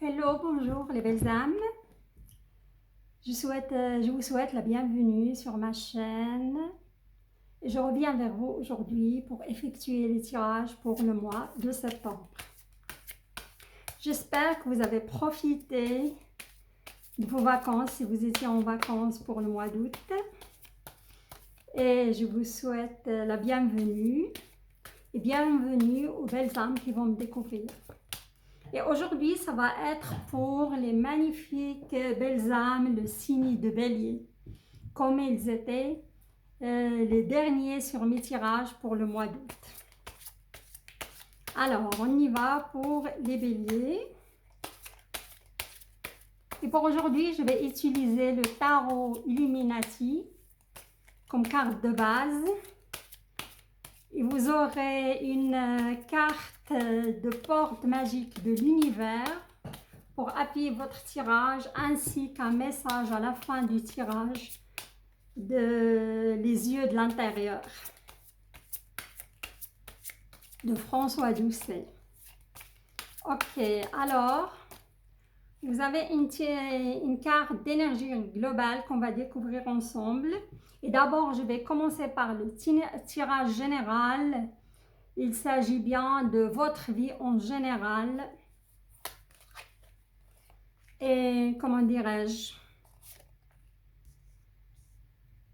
Hello, bonjour les belles âmes. Je vous souhaite la bienvenue sur ma chaîne. Et je reviens vers vous aujourd'hui pour effectuer les tirages pour le mois de septembre. J'espère que vous avez profité de vos vacances si vous étiez en vacances pour le mois d'août. Et je vous souhaite la bienvenue et bienvenue aux belles âmes qui vont me découvrir. Et aujourd'hui, ça va être pour les magnifiques belles âmes, le signe de Bélier, comme ils étaient les derniers sur mes tirages pour le mois d'août. Alors, on y va pour les Béliers. Et pour aujourd'hui, je vais utiliser le tarot Illuminati comme carte de base. Et vous aurez une carte de porte magique de l'univers pour appuyer votre tirage, ainsi qu'un message à la fin du tirage de Les yeux de l'intérieur de François Doucet. Ok, alors vous avez une carte d'énergie globale qu'on va découvrir ensemble. Et d'abord, je vais commencer par le tirage général. Il s'agit bien de votre vie en général. Et comment dirais-je,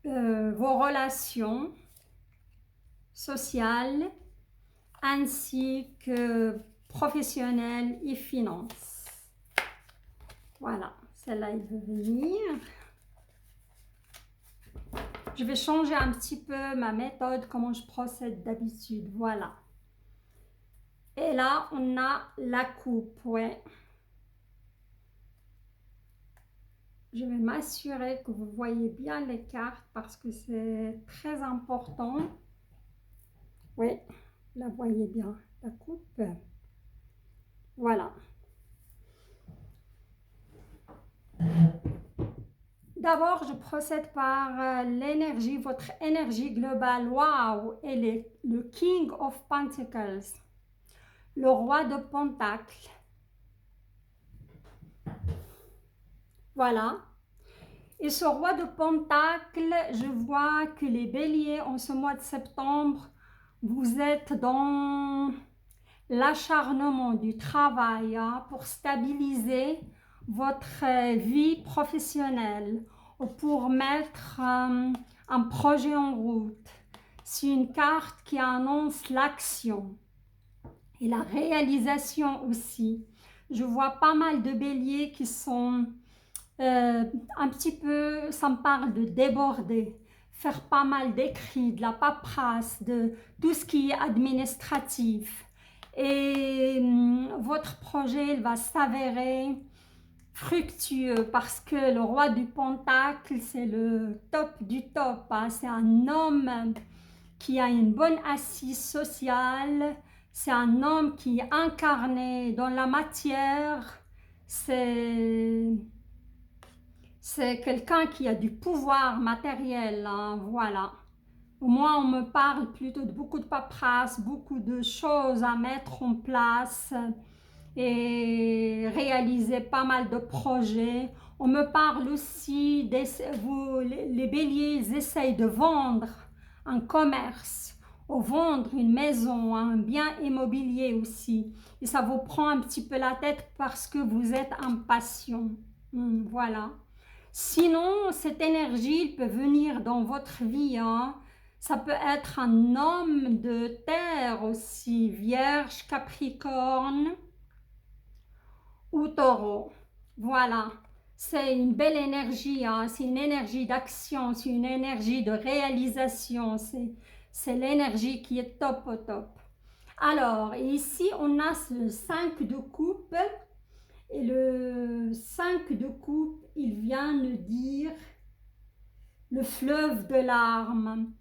vos relations sociales ainsi que professionnelles et finances. Voilà, celle-là, il veut venir. Je vais changer un petit peu ma méthode, comment je procède d'habitude. Voilà. Et là, on a la coupe, ouais. Je vais m'assurer que vous voyez bien les cartes parce que c'est très important. Oui, la voyez bien, la coupe. Voilà. D'abord, je procède par l'énergie, votre énergie globale. Waouh! Elle est le King of Pentacles, le roi de Pentacles. Voilà. Et ce roi de Pentacles, je vois que les béliers, en ce mois de septembre, vous êtes dans l'acharnement du travail pour stabiliser votre vie professionnelle, ou pour mettre un projet en route. C'est une carte qui annonce l'action et la réalisation aussi. Je vois pas mal de béliers qui sont un petit peu, ça me parle de déborder, faire pas mal d'écrits, de la paperasse, de tout ce qui est administratif. Et votre projet il va s'avérer fructueux parce que le roi du pentacle, c'est le top du top. Hein. C'est un homme qui a une bonne assise sociale, c'est un homme qui est incarné dans la matière, c'est quelqu'un qui a du pouvoir matériel, hein, voilà. Moi, on me parle plutôt de beaucoup de paperasse, beaucoup de choses à mettre en place et réaliser pas mal de projets. On me parle aussi, les béliers, ils essayent de vendre un commerce ou vendre une maison, un bien immobilier aussi. Et ça vous prend un petit peu la tête parce que vous êtes impatient. Voilà. Sinon, cette énergie peut venir dans votre vie. Hein. Ça peut être un homme de terre aussi, Vierge, Capricorne ou Taureau. Voilà. C'est une belle énergie. Hein. C'est une énergie d'action, c'est une énergie de réalisation. C'est l'énergie qui est top au top. Alors, ici, on a ce 5 de coupe. Et le 5 de coupe, il vient nous dire le fleuve de larmes.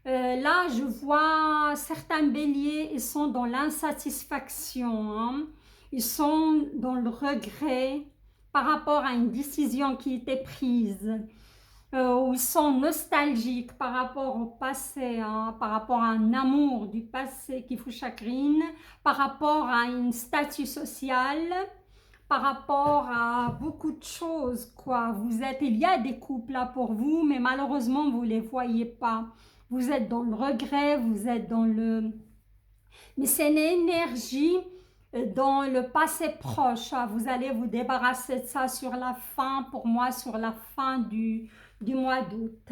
Là, je vois certains béliers, ils sont dans l'insatisfaction. Hein. Ils sont dans le regret par rapport à une décision qui était prise. Ou ils sont nostalgiques par rapport au passé, hein, par rapport à un amour du passé qui vous chagrine, par rapport à une statut social, par rapport à beaucoup de choses, quoi. Il y a des couples là pour vous, mais malheureusement, vous ne les voyez pas. Vous êtes dans le regret, vous êtes dans le... Mais c'est une énergie dans le passé proche, hein. Vous allez vous débarrasser de ça sur la fin, pour moi, sur la fin du mois d'août.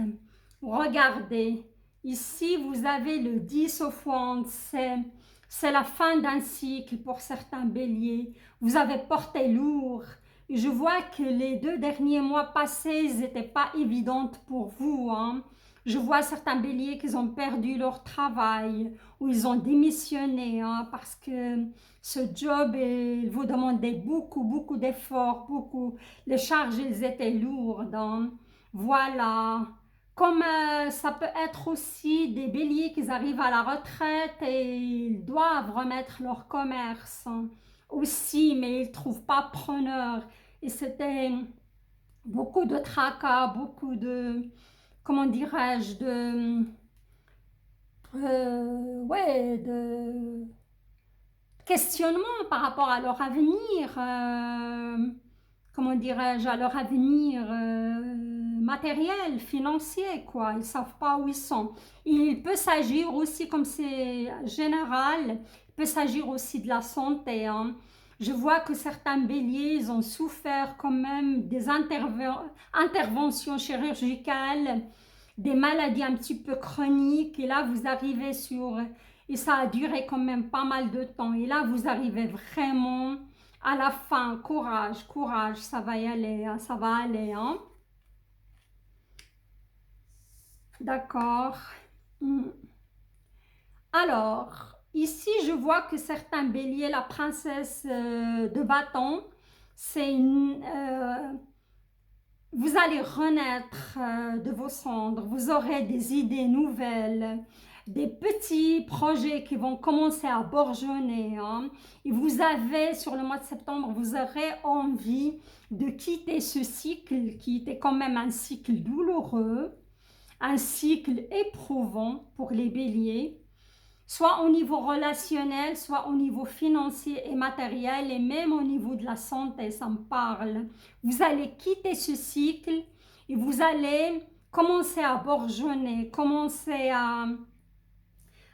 Regardez, ici, vous avez le 10 of Wands, c'est la fin d'un cycle pour certains béliers. Vous avez porté lourd. Je vois que les 2 derniers mois passés n'étaient pas évidentes pour vous, hein. Je vois certains béliers qui ont perdu leur travail ou ils ont démissionné, hein, parce que ce job, il vous demandait beaucoup d'efforts, beaucoup. Les charges, elles étaient lourdes, hein. Voilà. Comme ça peut être aussi des béliers qui arrivent à la retraite et ils doivent remettre leur commerce, hein, aussi, mais ils ne trouvent pas preneur. Et c'était beaucoup de tracas, beaucoup de, comment dirais-je, ouais, de questionnement par rapport à leur avenir, comment dirais-je, à leur avenir matériel, financier, quoi. Ils ne savent pas où ils sont. Il peut s'agir aussi, comme c'est général, il peut s'agir aussi de la santé, hein. Je vois que certains béliers, ils ont souffert quand même des interventions chirurgicales, des maladies un petit peu chroniques, et là vous arrivez sur, et ça a duré quand même pas mal de temps, et là vous arrivez vraiment à la fin. Courage, courage, ça va y aller, hein, ça va aller, hein. D'accord. Alors, ici je vois que certains béliers, la princesse de bâton, c'est une... vous allez renaître de vos cendres, vous aurez des idées nouvelles, des petits projets qui vont commencer à bourgeonner, hein. Et vous avez, sur le mois de septembre, vous aurez envie de quitter ce cycle qui était quand même un cycle douloureux, un cycle éprouvant pour les béliers, soit au niveau relationnel, soit au niveau financier et matériel, et même au niveau de la santé, ça me parle. Vous allez quitter ce cycle et vous allez commencer à bourgeonner, commencer à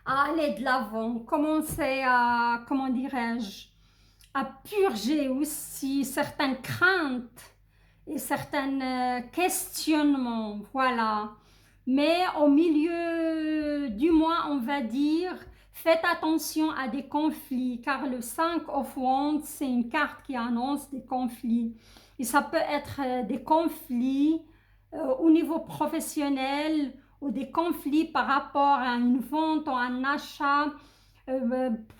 aller de l'avant, commencer à, comment dirais-je, à purger aussi certaines craintes et certains questionnements, voilà. Mais au milieu du mois, on va dire, faites attention à des conflits, car le 5 of Wands, c'est une carte qui annonce des conflits. Et ça peut être des conflits au niveau professionnel ou des conflits par rapport à une vente ou un achat.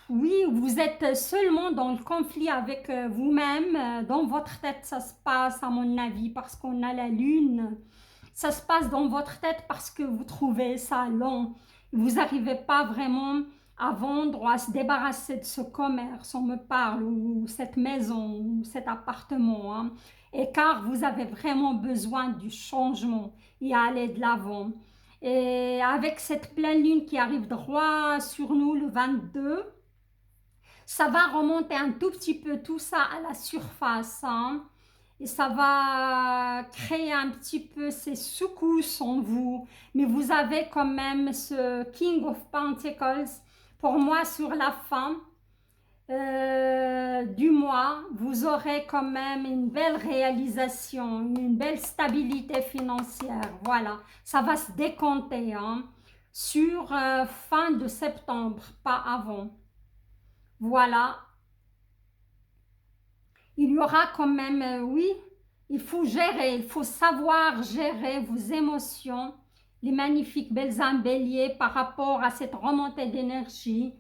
Oui, vous êtes seulement dans le conflit avec vous-même. Dans votre tête, ça se passe, à mon avis, parce qu'on a la lune. Ça se passe dans votre tête parce que vous trouvez ça long. Vous n'arrivez pas vraiment à vendre ou à se débarrasser de ce commerce, on me parle, ou cette maison, ou cet appartement, hein. Et car vous avez vraiment besoin du changement et à aller de l'avant. Et avec cette pleine lune qui arrive droit sur nous le 22, ça va remonter un tout petit peu tout ça à la surface, hein. Et ça va créer un petit peu ces secousses en vous. Mais vous avez quand même ce King of Pentacles. Pour moi, sur la fin du mois, vous aurez quand même une belle réalisation, une belle stabilité financière. Voilà, ça va se décompter, hein, sur fin de septembre, pas avant. Voilà. Il y aura quand même, oui, il faut gérer, il faut savoir gérer vos émotions, les magnifiques belles âmes béliers par rapport à cette remontée d'énergie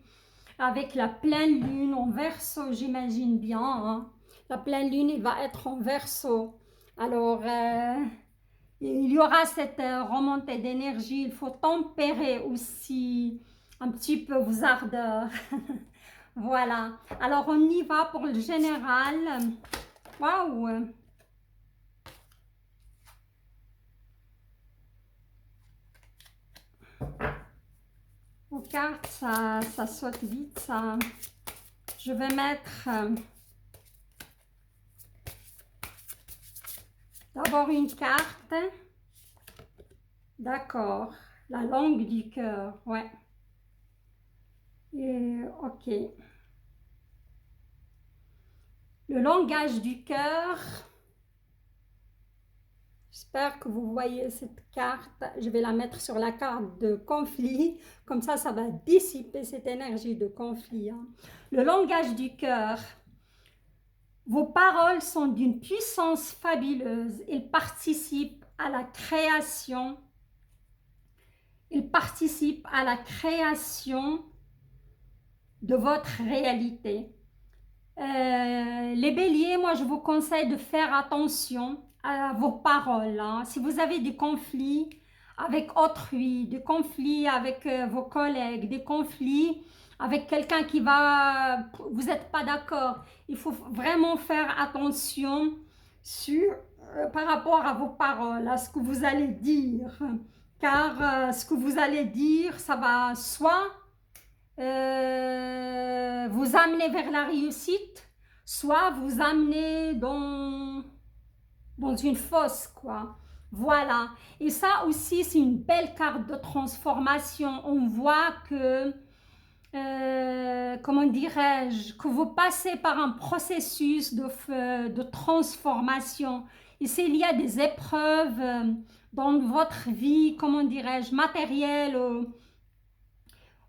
avec la pleine lune en Verseau, j'imagine bien, hein. La pleine lune, il va être en Verseau. Alors, il y aura cette remontée d'énergie, il faut tempérer aussi un petit peu vos ardeurs. Voilà, alors on y va pour le général. Waouh! Aux cartes, ça saute vite, ça. Je vais mettre D'abord une carte. D'accord. La langue du cœur, ouais. Et, ok. Le langage du cœur. J'espère que vous voyez cette carte. Je vais la mettre sur la carte de conflit. Comme ça va dissiper cette énergie de conflit. Hein. Le langage du cœur. Vos paroles sont d'une puissance fabuleuse. Ils participent à la création. Ils participent à la création de votre réalité. Les béliers, moi je vous conseille de faire attention à vos paroles. Hein. Si vous avez des conflits avec autrui, des conflits avec vos collègues, des conflits avec quelqu'un qui va... Vous n'êtes pas d'accord. Il faut vraiment faire attention par rapport à vos paroles, à ce que vous allez dire. Car ce que vous allez dire, ça va soit vous amener vers la réussite, soit vous amener dans une fosse, quoi. Voilà. Et ça aussi, c'est une belle carte de transformation. On voit que, comment dirais-je, que vous passez par un processus de transformation. Ici, il y a des épreuves dans votre vie, comment dirais-je, matérielle,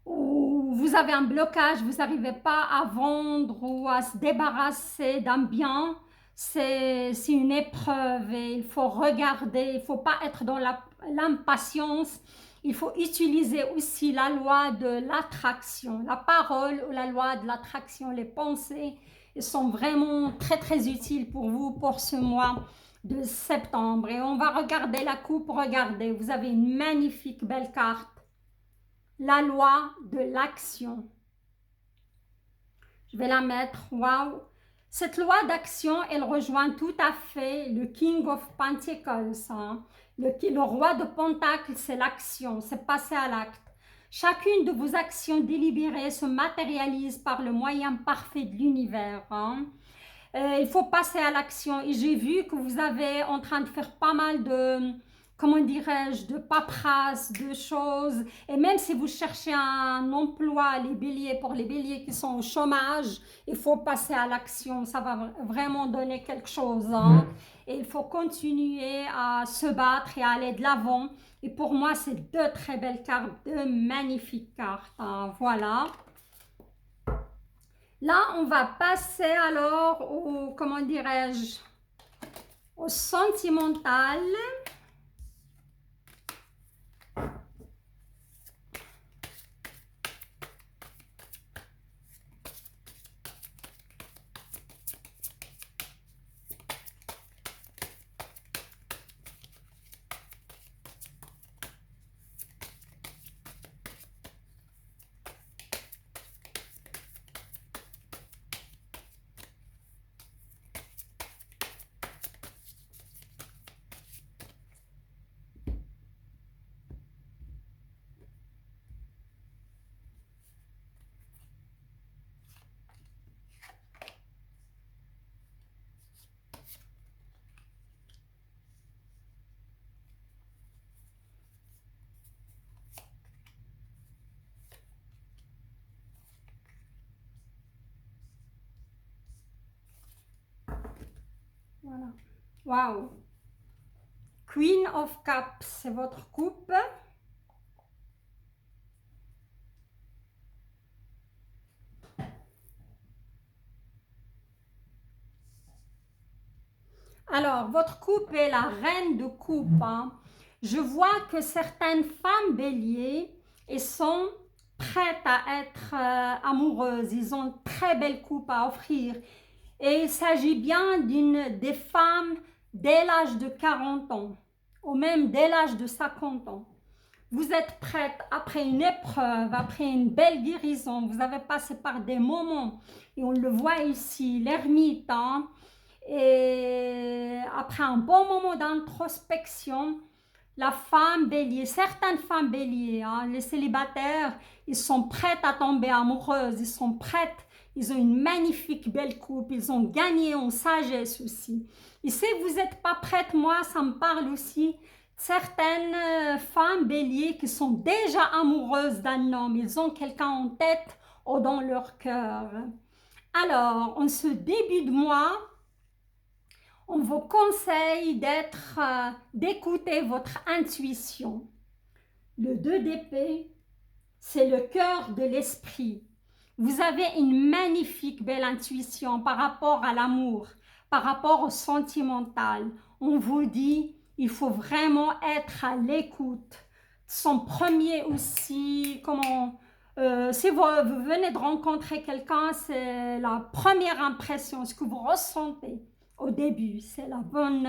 où vous avez un blocage, vous n'arrivez pas à vendre ou à se débarrasser d'un bien, c'est une épreuve et il faut regarder, il ne faut pas être dans l'impatience, il faut utiliser aussi la loi de l'attraction, la parole ou la loi de l'attraction, les pensées, elles sont vraiment très très utiles pour vous pour ce mois de septembre. Et on va regarder la coupe, regardez, vous avez une magnifique belle carte. La loi de l'action. Je vais la mettre, waouh. Cette loi d'action, elle rejoint tout à fait le King of Pentacles. Hein. Le roi de Pentacles, c'est l'action, c'est passer à l'acte. Chacune de vos actions délibérées se matérialise par le moyen parfait de l'univers. Hein. Il faut passer à l'action. Et j'ai vu que vous avez en train de faire pas mal de... comment dirais-je, de paperasse, de choses. Et même si vous cherchez un emploi, les béliers, pour les béliers qui sont au chômage, il faut passer à l'action. Ça va vraiment donner quelque chose. Hein. Et il faut continuer à se battre et à aller de l'avant. Et pour moi, c'est deux très belles cartes, deux magnifiques cartes. Hein. Voilà. Là, on va passer alors au, comment dirais-je, au sentimental. Voilà. Wow. Queen of Cups, c'est votre coupe. Alors, votre coupe est la reine de coupe. Hein. Je vois que certaines femmes béliers elles sont prêtes à être amoureuses. Ils ont une très belle coupe à offrir. Et il s'agit bien des femmes dès l'âge de 40 ans ou même dès l'âge de 50 ans. Vous êtes prête après une épreuve, après une belle guérison. Vous avez passé par des moments et on le voit ici, l'ermite. Hein, et après un bon moment d'introspection, la femme bélier, certaines femmes béliers, hein, les célibataires, ils sont prêtes à tomber amoureuses, ils sont prêtes, Ils ont une magnifique belle coupe. Ils ont gagné en sagesse aussi. Et si vous n'êtes pas prête, moi, ça me parle aussi. Certaines femmes béliers qui sont déjà amoureuses d'un homme. Ils ont quelqu'un en tête ou dans leur cœur. Alors, en ce début de mois, on vous conseille d'écouter votre intuition. Le 2 d'épée, c'est le cœur de l'esprit. Vous avez une magnifique belle intuition par rapport à l'amour, par rapport au sentimental. On vous dit, il faut vraiment être à l'écoute. Son premier aussi, si vous venez de rencontrer quelqu'un, c'est la première impression, ce que vous ressentez au début, c'est la bonne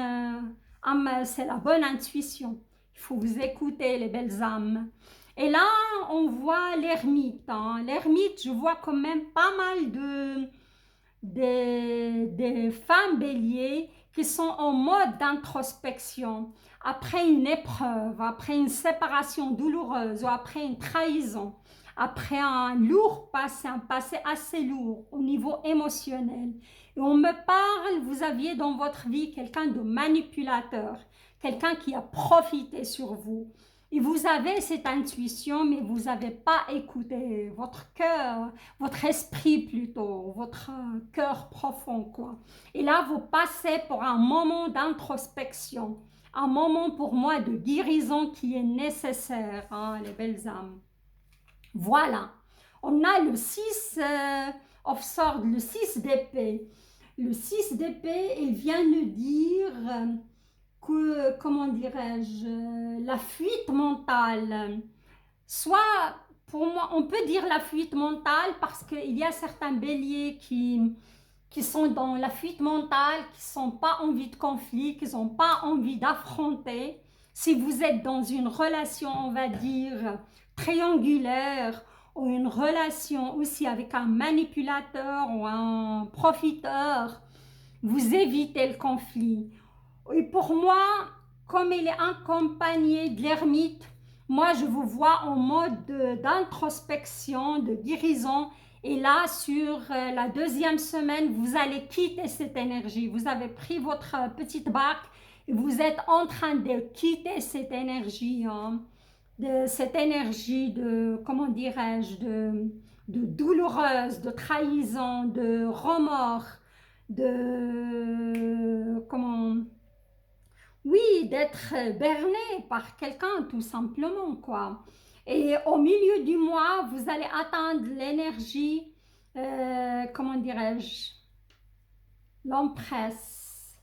intuition. Il faut vous écouter, les belles âmes. Et là, on voit l'ermite. L'ermite, je vois quand même pas mal des femmes béliers qui sont en mode d'introspection. Après une épreuve, après une séparation douloureuse ou après une trahison, après un passé assez lourd au niveau émotionnel. Et on me parle, vous aviez dans votre vie quelqu'un de manipulateur, quelqu'un qui a profité sur vous. Et vous avez cette intuition, mais vous n'avez pas écouté votre cœur, votre esprit plutôt, votre cœur profond, quoi. Et là, vous passez pour un moment d'introspection, un moment pour moi de guérison qui est nécessaire, les belles âmes. Voilà, on a le 6 of Swords, le 6 d'épée. Le 6 d'épée, il vient nous dire que, comment dirais-je, la fuite mentale. Soit, pour moi, on peut dire la fuite mentale parce qu'il y a certains béliers qui sont dans la fuite mentale, qui n'ont pas envie de conflit, qui n'ont pas envie d'affronter. Si vous êtes dans une relation, on va dire, triangulaire, ou une relation aussi avec un manipulateur ou un profiteur, vous évitez le conflit. Et pour moi, comme il est accompagné de l'ermite, moi je vous vois en mode d'introspection, de guérison. Et là, sur la deuxième semaine, vous allez quitter cette énergie. Vous avez pris votre petite barque et vous êtes en train de quitter cette énergie, comment dirais-je, de douloureuse, de trahison, de remords, d'être berné par quelqu'un tout simplement, quoi. Et au milieu du mois, vous allez atteindre l'énergie, comment dirais-je, l'empresse.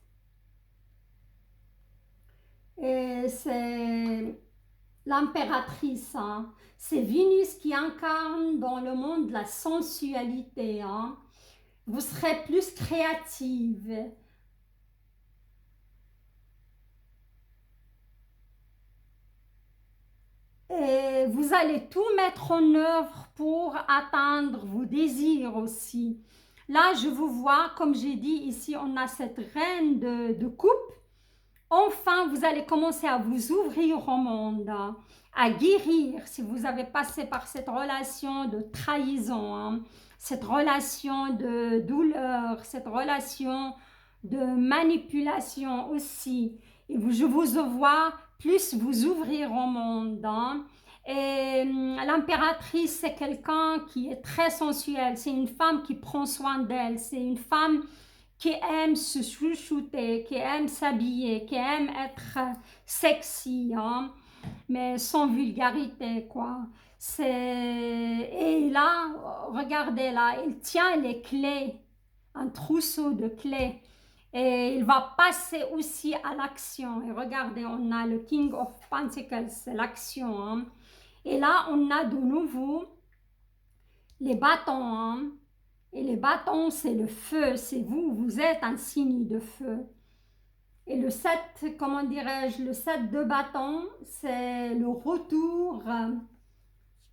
Et c'est l'impératrice, c'est Vénus qui incarne dans le monde de la sensualité. Vous serez plus créative. Et vous allez tout mettre en œuvre pour atteindre vos désirs aussi. Là, je vous vois, comme j'ai dit, ici, on a cette reine de coupe. Enfin, vous allez commencer à vous ouvrir au monde, à guérir si vous avez passé par cette relation de trahison, cette relation de douleur, cette relation de manipulation aussi. Et je vous vois plus vous ouvrir au monde. Et l'impératrice, c'est quelqu'un qui est très sensuel. C'est une femme qui prend soin d'elle. C'est une femme qui aime se chouchouter, qui aime s'habiller, qui aime être sexy, mais sans vulgarité, quoi. Et là, regardez là, il tient les clés, un trousseau de clés. Et il va passer aussi à l'action. Et regardez, on a le King of Pentacles, c'est l'action. Et là, on a de nouveau les bâtons. Et les bâtons, c'est le feu. C'est vous, vous êtes un signe de feu. Et le 7, comment dirais-je, le 7 de bâtons, c'est le retour.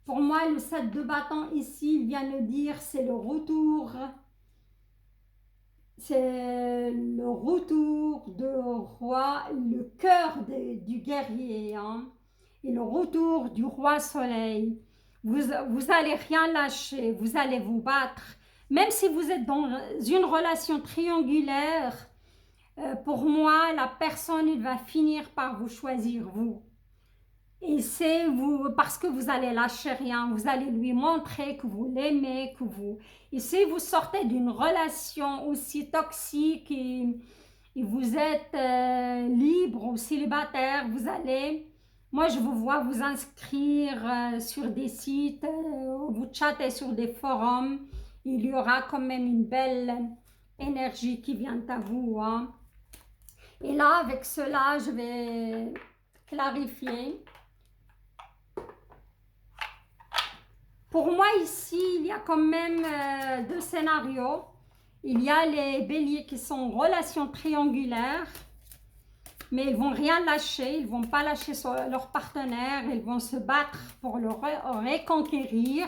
Pour moi, le 7 de bâtons ici, il vient nous dire, c'est le retour. C'est le retour de roi, le cœur du guerrier, et le retour du roi soleil. Vous allez rien lâcher, vous allez vous battre, Même si vous êtes dans une relation triangulaire, pour moi, la personne, il va finir par vous choisir, vous. Et c'est vous, parce que vous allez lâcher rien, vous allez lui montrer que vous l'aimez, que vous... Et si vous sortez d'une relation aussi toxique et vous êtes libre ou célibataire, vous allez... Moi, je vous vois vous inscrire sur des sites, vous chattez sur des forums. Il y aura quand même une belle énergie qui vient à vous. Hein. Et là, avec cela, je vais clarifier. Pour moi, ici, il y a quand même deux scénarios. Il y a les béliers qui sont en relation triangulaire, mais ils ne vont rien lâcher, ils ne vont pas lâcher leur partenaire, ils vont se battre pour le reconquérir.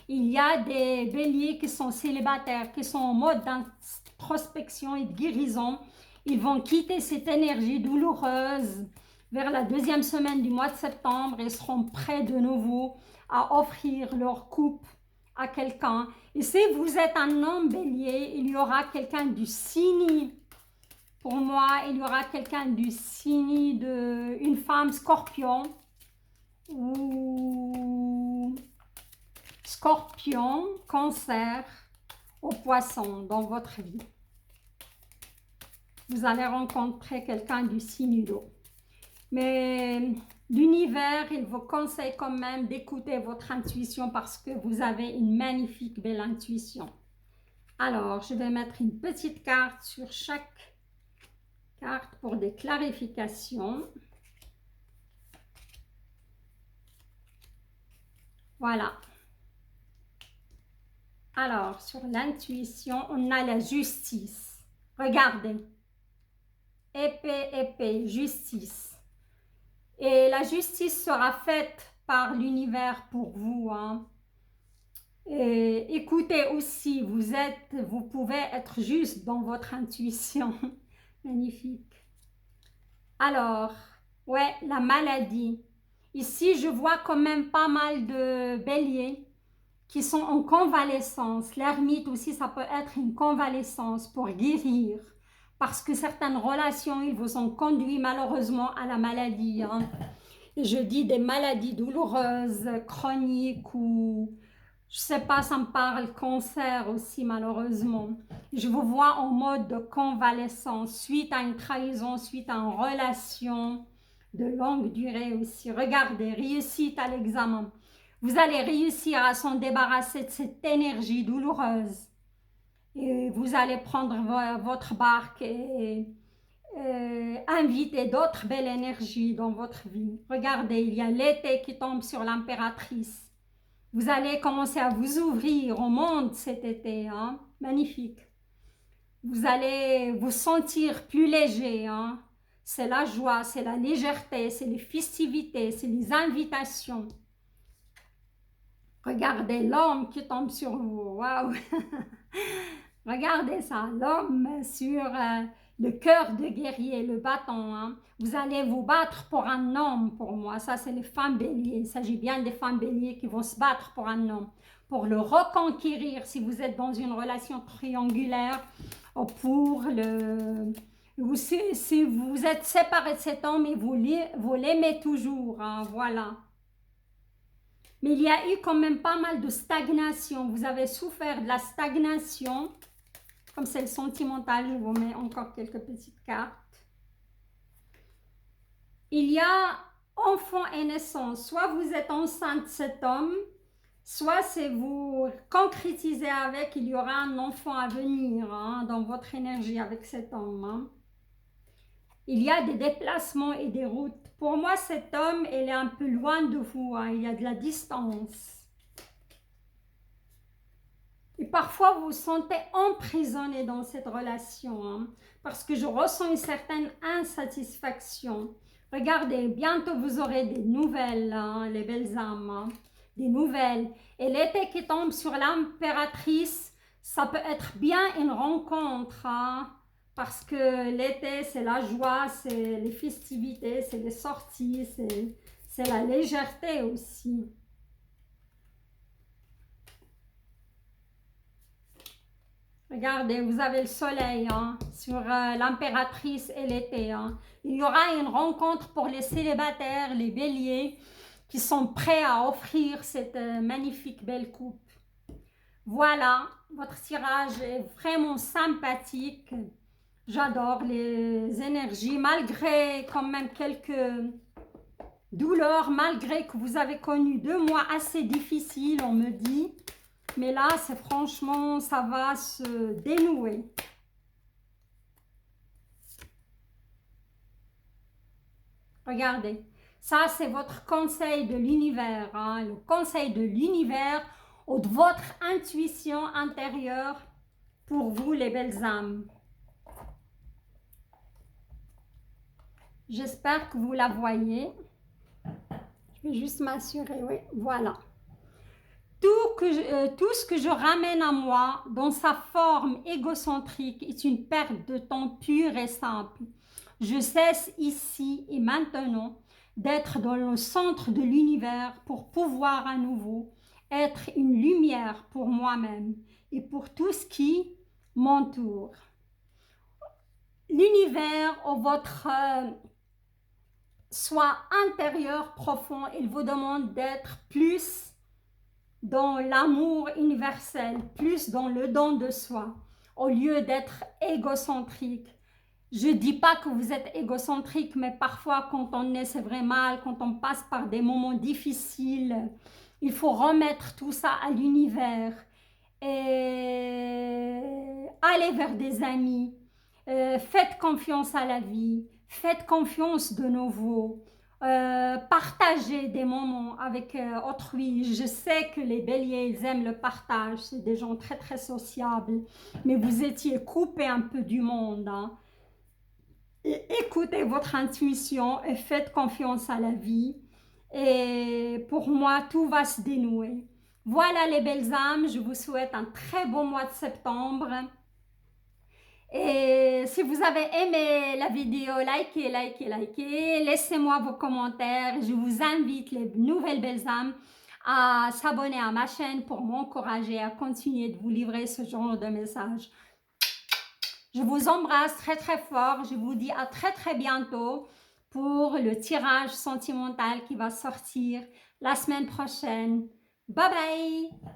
Il y a des béliers qui sont célibataires, qui sont en mode d'introspection et de guérison. Ils vont quitter cette énergie douloureuse vers la deuxième semaine du mois de septembre et seront prêts de nouveau à offrir leur couple à quelqu'un. Et si vous êtes un homme bélier, il y aura quelqu'un du signe. Pour moi, il y aura quelqu'un du signe d'une femme scorpion ou scorpion, cancer au poisson dans votre vie. Vous allez rencontrer quelqu'un du signe d'eau. Mais l'univers, il vous conseille quand même d'écouter votre intuition parce que vous avez une magnifique, belle intuition. Alors, je vais mettre une petite carte sur chaque carte pour des clarifications. Voilà. Alors, sur l'intuition, on a la justice. Regardez. Épée, épée, justice. Et la justice sera faite par l'univers pour vous. Hein. Et écoutez aussi, vous pouvez être juste dans votre intuition. Magnifique. Alors, ouais, la maladie. Ici, je vois quand même pas mal de béliers qui sont en convalescence. L'ermite aussi, ça peut être une convalescence pour guérir. Parce que certaines relations, ils vous ont conduit malheureusement à la maladie. Hein. Et je dis des maladies douloureuses, chroniques ou, je sais pas, ça me parle cancer aussi malheureusement. Je vous vois en mode de convalescence, suite à une trahison, suite à une relation de longue durée aussi. Regardez, réussite à l'examen. Vous allez réussir à s'en débarrasser de cette énergie douloureuse. Et vous allez prendre votre barque et inviter d'autres belles énergies dans votre vie. Regardez, il y a l'été qui tombe sur l'impératrice. Vous allez commencer à vous ouvrir au monde cet été. Hein? Magnifique. Vous allez vous sentir plus léger. Hein? C'est la joie, c'est la légèreté, c'est les festivités, c'est les invitations. Regardez l'homme qui tombe sur vous. Waouh! Regardez ça, l'homme sur le cœur de guerrier, le bâton. Hein. Vous allez vous battre pour un homme, pour moi. Ça, c'est les femmes béliers. Il s'agit bien des femmes béliers qui vont se battre pour un homme. Pour le reconquérir, si vous êtes dans une relation triangulaire, ou pour le... Si vous êtes séparé de cet homme et vous l'aimez toujours. Hein, voilà. Mais il y a eu quand même pas mal de stagnation. Vous avez souffert de la stagnation. Comme c'est le sentimental, je vous mets encore quelques petites cartes. Il y a enfant et naissance. Soit vous êtes enceinte de cet homme, soit c'est vous concrétisez avec, il y aura un enfant à venir hein, dans votre énergie avec cet homme. Hein. Il y a des déplacements et des routes. Pour moi, cet homme, il est un peu loin de vous. Hein. Il y a de la distance. Et parfois, vous vous sentez emprisonné dans cette relation. Hein, parce que je ressens une certaine insatisfaction. Regardez, bientôt vous aurez des nouvelles, hein, les belles âmes. Hein, des nouvelles. Et l'été qui tombe sur l'impératrice, ça peut être bien une rencontre. Hein, parce que l'été, c'est la joie, c'est les festivités, c'est les sorties, c'est la légèreté aussi. Regardez, vous avez le soleil hein, sur l'impératrice et l'été. Hein. Il y aura une rencontre pour les célibataires, les béliers, qui sont prêts à offrir cette magnifique belle coupe. Voilà, votre tirage est vraiment sympathique. J'adore les énergies, malgré quand même quelques douleurs, malgré que vous avez connu 2 mois assez difficiles, on me dit. Mais là, c'est franchement, ça va se dénouer. Regardez, ça c'est votre conseil de l'univers, hein, le conseil de l'univers ou de votre intuition intérieure pour vous les belles âmes. J'espère que vous la voyez. Je vais juste m'assurer, oui, voilà. Tout ce que je ramène à moi dans sa forme égocentrique est une perte de temps pure et simple. Je cesse ici et maintenant d'être dans le centre de l'univers pour pouvoir à nouveau être une lumière pour moi-même et pour tout ce qui m'entoure. L'univers ou votre soi intérieur profond, il vous demande d'être plus dans l'amour universel, plus dans le don de soi, au lieu d'être égocentrique. Je ne dis pas que vous êtes égocentrique, mais parfois quand on est, c'est vrai mal, quand on passe par des moments difficiles, il faut remettre tout ça à l'univers et aller vers des amis. Faites confiance à la vie, faites confiance de nouveau. Partagez des moments avec autrui. Je sais que les béliers, ils aiment le partage, c'est des gens très très sociables, mais vous étiez coupés un peu du monde. Hein. Et écoutez votre intuition et faites confiance à la vie. Et pour moi, tout va se dénouer. Voilà les belles âmes, je vous souhaite un très bon mois de septembre. Et si vous avez aimé la vidéo, likez, likez, likez. Laissez-moi vos commentaires. Je vous invite, les nouvelles belles âmes, à s'abonner à ma chaîne pour m'encourager à continuer de vous livrer ce genre de messages. Je vous embrasse très très fort. Je vous dis à très très bientôt pour le tirage sentimental qui va sortir la semaine prochaine. Bye bye!